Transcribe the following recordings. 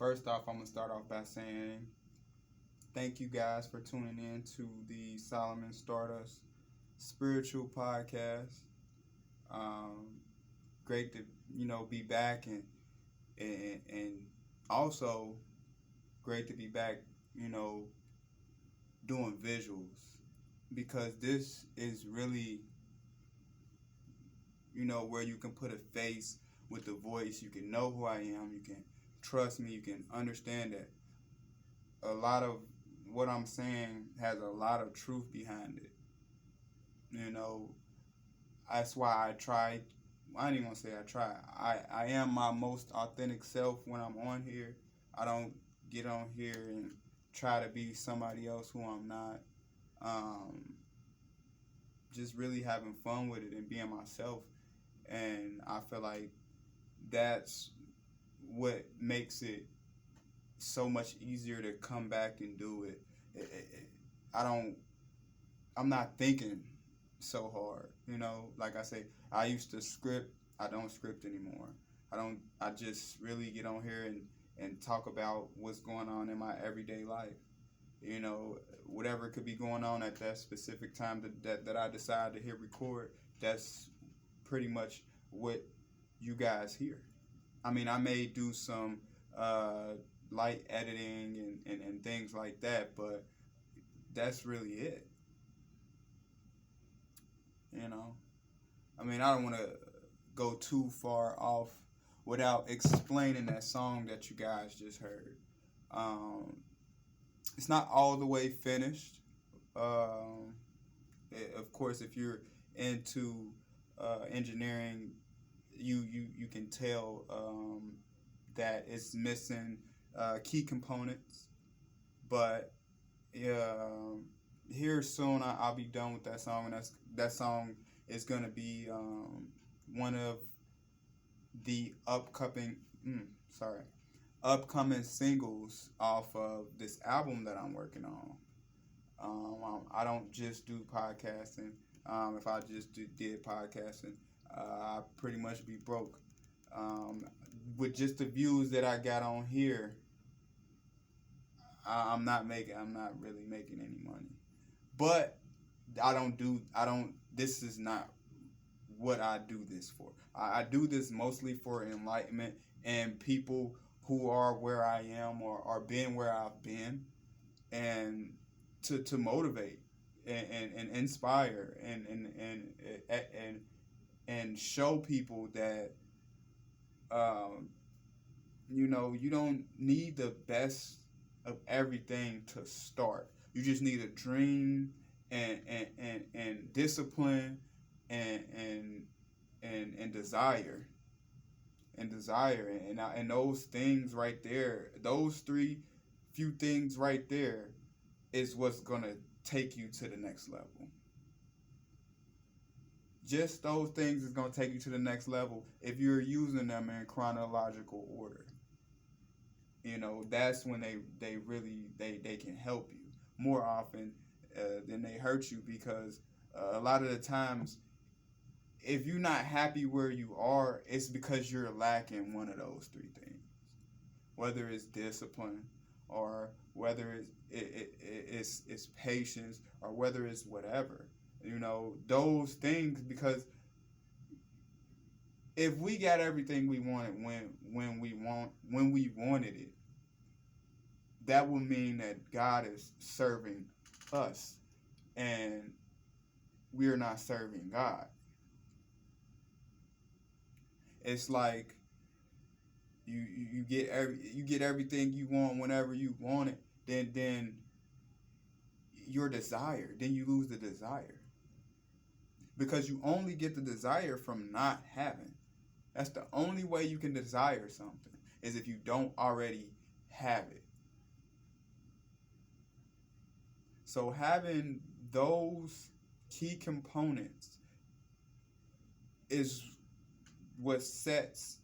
First off, I'm going to start off by saying thank you guys for tuning in to the Solomon Stardust Spiritual Podcast. Great to, be back and also great to be back, doing visuals because this is really, where you can put a face with the voice. You can know who I am. You can trust me. You can understand that a lot of what I'm saying has a lot of truth behind it. That's why I try. I ain't even gonna say I try. I am my most authentic self when I'm on here. I don't get on here and try to be somebody else who I'm not. Just really having fun with it and being myself. And I feel like that's what makes it so much easier to come back and do it. I'm not thinking so hard, like I say, I used to script. I don't script anymore. I just really get on here and talk about what's going on in my everyday life. Whatever could be going on at that specific time that I decide to hit record, that's pretty much what you guys hear. I mean, I may do some light editing and things like that, but that's really it. I mean, I don't want to go too far off without explaining that song that you guys just heard. It's not all the way finished. Of course, if you're into engineering, you can tell that it's missing key components. But here soon I'll be done with that song, and that song is gonna be one of the upcoming singles off of this album that I'm working on. I don't just do podcasting. If I just did podcasting, I'd pretty much be broke. With just the views that I got on here, I'm not really making any money. But this is not what I do this for. I do this mostly for enlightenment and people who are where I am or are been where I've been, and to motivate and inspire and show people that you don't need the best of everything to start. You just need a dream and discipline and desire and those things right there, those few things right there is what's gonna take you to the next level. Just those things is gonna take you to the next level if you're using them in chronological order. That's when they really can help you more often than they hurt you, because a lot of the times, if you're not happy where you are, it's because you're lacking one of those three things. Whether it's discipline, or whether it's patience, or whether it's whatever. Those things, because if we got everything we wanted when we wanted it, that would mean that God is serving us and we're not serving God. It's like you get everything you want whenever you want it, then your desire, then you lose the desire. Because you only get the desire from not having. That's the only way you can desire something, is if you don't already have it. So having those key components is what sets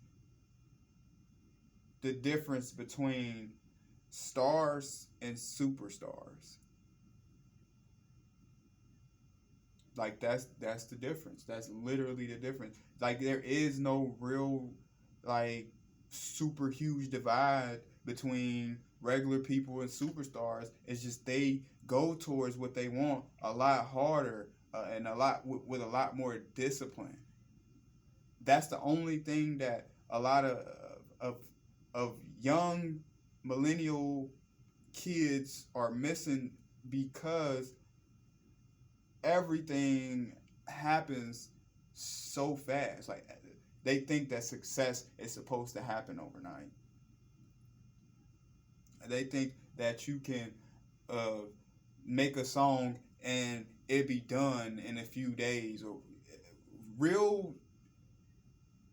the difference between stars and superstars. Like that's the difference. That's literally the difference. Like there is no real like super huge divide between regular people and superstars. It's just they go towards what they want a lot harder, and a lot with a lot more discipline. That's the only thing that a lot of of young millennial kids are missing, because everything happens so fast. Like, they think that success is supposed to happen overnight. They think that you can make a song and it be done in a few days. Or real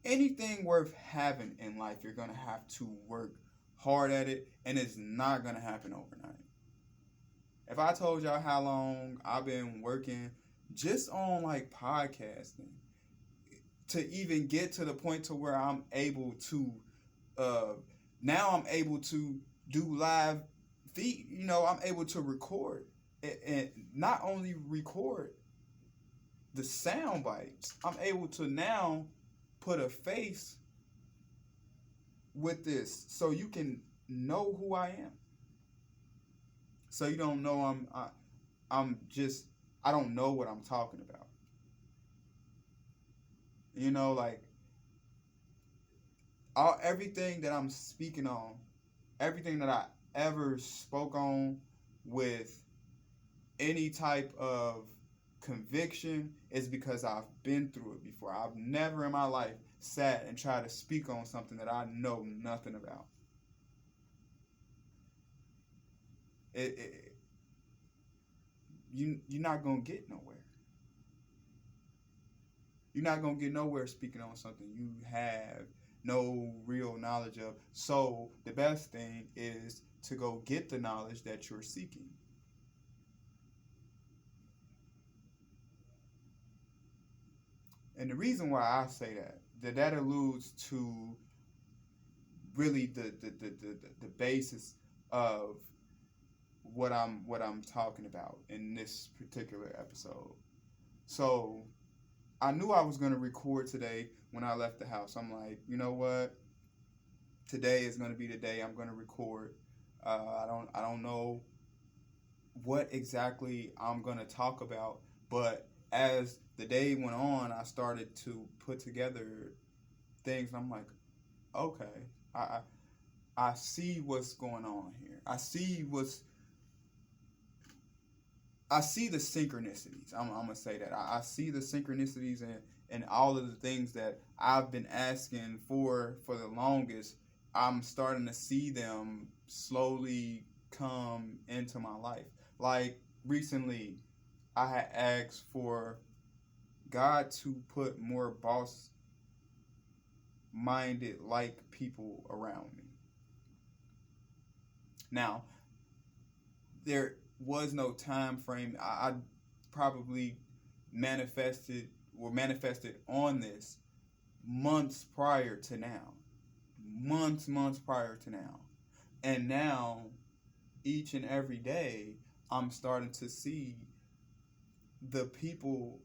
anything worth having in life, you're gonna have to work hard at it, and it's not gonna happen overnight. If I told y'all how long I've been working just on like podcasting to even get to the point to where I'm able to now I'm able to do live feed, I'm able to record, and not only record the sound bites, I'm able to now put a face with this so you can know who I am. So you don't know I don't know what I'm talking about. Like everything that I'm speaking on, everything that I ever spoke on with any type of conviction is because I've been through it before. I've never in my life sat and tried to speak on something that I know nothing about. You're not gonna get nowhere. You're not gonna get nowhere speaking on something you have no real knowledge of. So the best thing is to go get the knowledge that you're seeking. And the reason why I say that alludes to really the basis of what I'm talking about in this particular episode. So I knew I was going to record today when I left the house. I'm like, you know what? Today is going to be the day I'm going to record. I don't know what exactly I'm going to talk about, but as the day went on, I started to put together things. And I'm like, okay, I see what's going on here. I see the synchronicities. I'm gonna say that. I see the synchronicities and all of the things that I've been asking for the longest. I'm starting to see them slowly come into my life. Like recently, I had asked for God to put more boss-minded like people around me. Now, there was no time frame. I probably manifested on this months prior to now. Months prior to now. And now, each and every day, I'm starting to see the people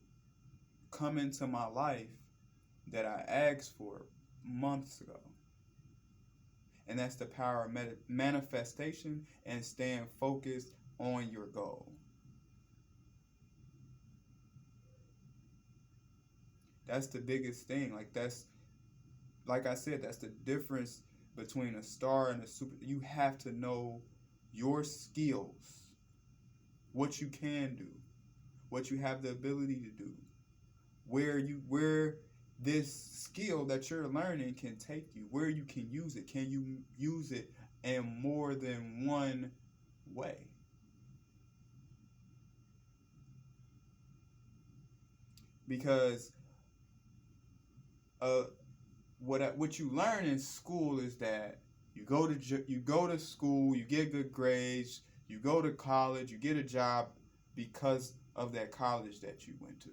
come into my life that I asked for months ago. And that's the power of manifestation and staying focused on your goal. That's the biggest thing. Like I said, that's the difference between a star and a super. You have to know your skills, what you can do, what you have the ability to do, where this skill that you're learning can take you, where you can use it. Can you use it in more than one way? Because what you learn in school is that you go to school, you get good grades, you go to college, you get a job because of that college that you went to.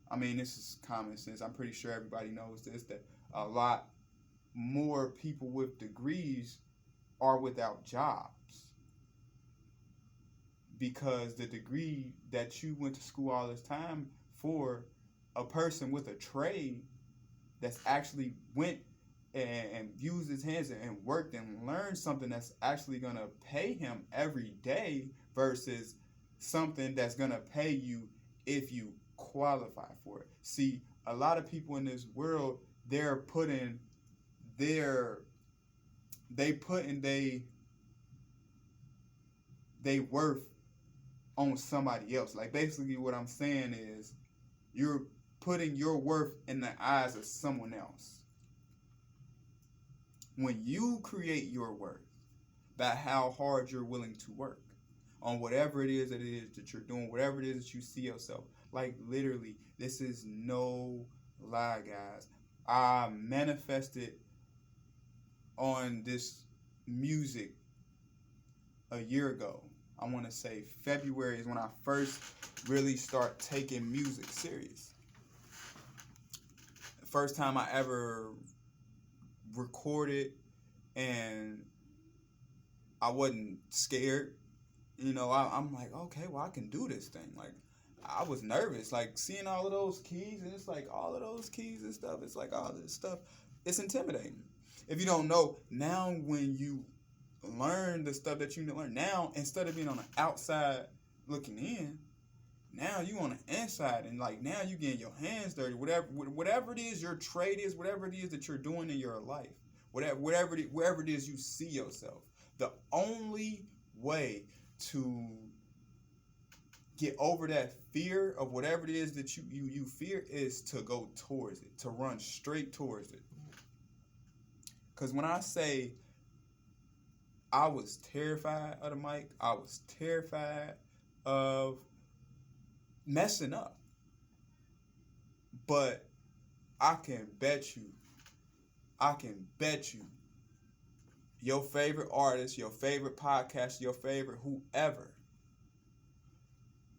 I mean, this is common sense. I'm pretty sure everybody knows this, that a lot more people with degrees are without jobs because the degree that you went to school all this time for, a person with a trade that's actually went and use his hands and worked and learned something that's actually going to pay him every day versus something that's going to pay you if you qualify for it. See, a lot of people in this world, they're putting their they worth on somebody else. Like, basically what I'm saying is you're putting your worth in the eyes of someone else. When you create your worth by how hard you're willing to work on whatever it is that you're doing, whatever it is that you see yourself. Like, literally, this is no lie, guys. I manifested on this music a year ago. I want to say February is when I first really start taking music serious. The first time I ever recorded, and I wasn't scared. You know, I'm like, okay, well, I can do this thing. Like, I was nervous, like, seeing all of those keys, and it's like all of those keys and stuff. It's like all this stuff. It's intimidating. If you don't know, now when you learn the stuff that you need to learn, now instead of being on the outside looking in, now you on the inside, and like now you getting your hands dirty. Whatever it is your trade is, whatever it is that you're doing in your life, wherever it is you see yourself. The only way to get over that fear of whatever it is that you fear is to go towards it, to run straight towards it. Because when I say I was terrified of the mic, I was terrified of messing up. But I can bet you, your favorite artist, your favorite podcast, your favorite whoever,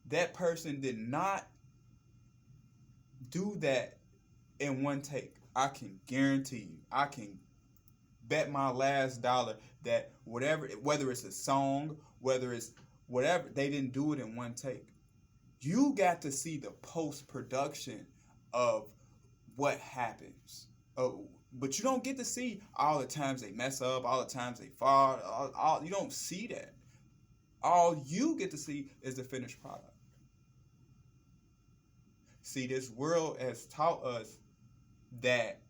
that person did not do that in one take. I can guarantee you, I can bet my last dollar that whether it's a song, whether it's whatever, they didn't do it in one take. You got to see the post-production of what happens. But you don't get to see all the times they mess up, all the times they fall. You don't see that. All you get to see is the finished product. See, this world has taught us that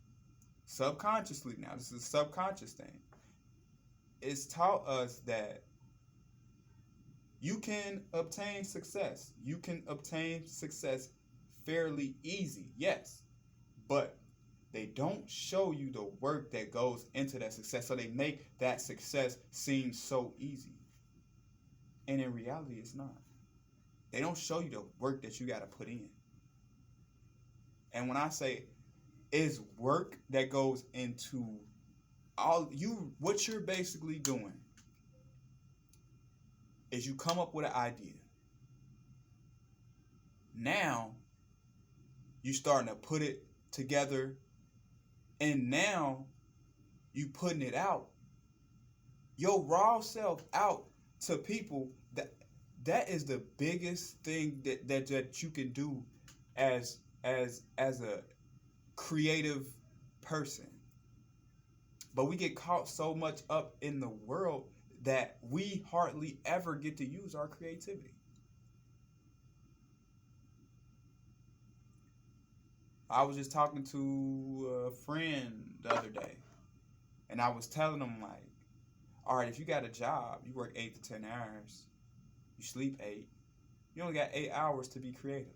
subconsciously, now this is a subconscious thing, it's taught us that you can obtain success. You can obtain success fairly easy, yes, but they don't show you the work that goes into that success, so they make that success seem so easy. And in reality, it's not. They don't show you the work that you got to put in. And when I say it's work that goes into what you're basically doing is you come up with an idea. Now, you're starting to put it together, and now you putting it out, your raw self out to people. That is the biggest thing that you can do as a creative person. But we get caught so much up in the world that we hardly ever get to use our creativity. I was just talking to a friend the other day, and I was telling him, like, all right, if you got a job, you work 8 to 10 hours, you sleep 8, you only got 8 hours to be creative.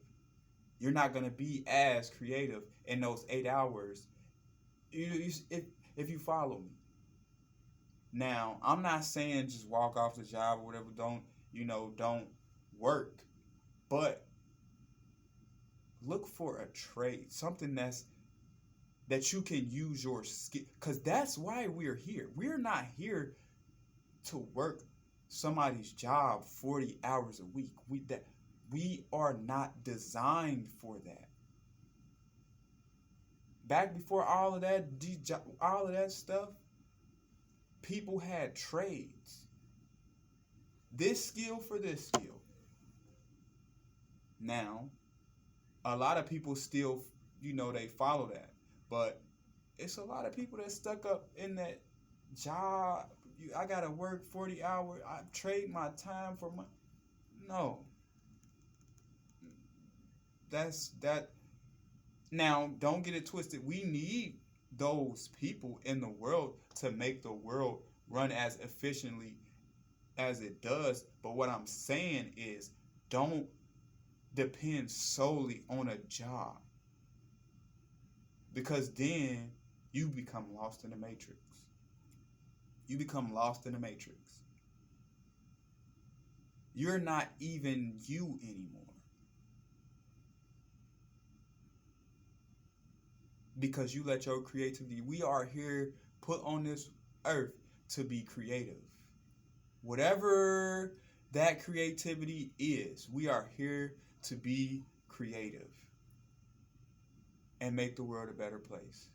You're not going to be as creative in those 8 hours if you follow me. Now, I'm not saying just walk off the job or whatever, don't work, but look for a trade, something that you can use your skill, because that's why we're here. We're not here to work somebody's job 40 hours a week. We are not designed for that. Back before all of that stuff, people had trades. This skill for this skill. Now, a lot of people still, they follow that. But it's a lot of people that stuck up in that job. I gotta work 40 hours. I trade my time for my. No. That's that. Now, don't get it twisted. We need those people in the world to make the world run as efficiently as it does. But what I'm saying is, don't depend solely on a job, because then you become lost in the matrix. You become lost in the matrix. You're not even you anymore. Because you let your creativity, we are here put on this earth to be creative. Whatever that creativity is, we are here to be creative and make the world a better place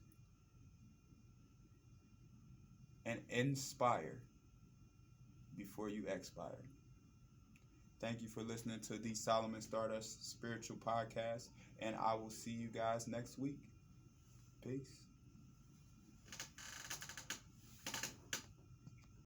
and inspire before you expire. Thank you for listening to the Solomon Stardust Spiritual Podcast, and I will see you guys next week. Peace.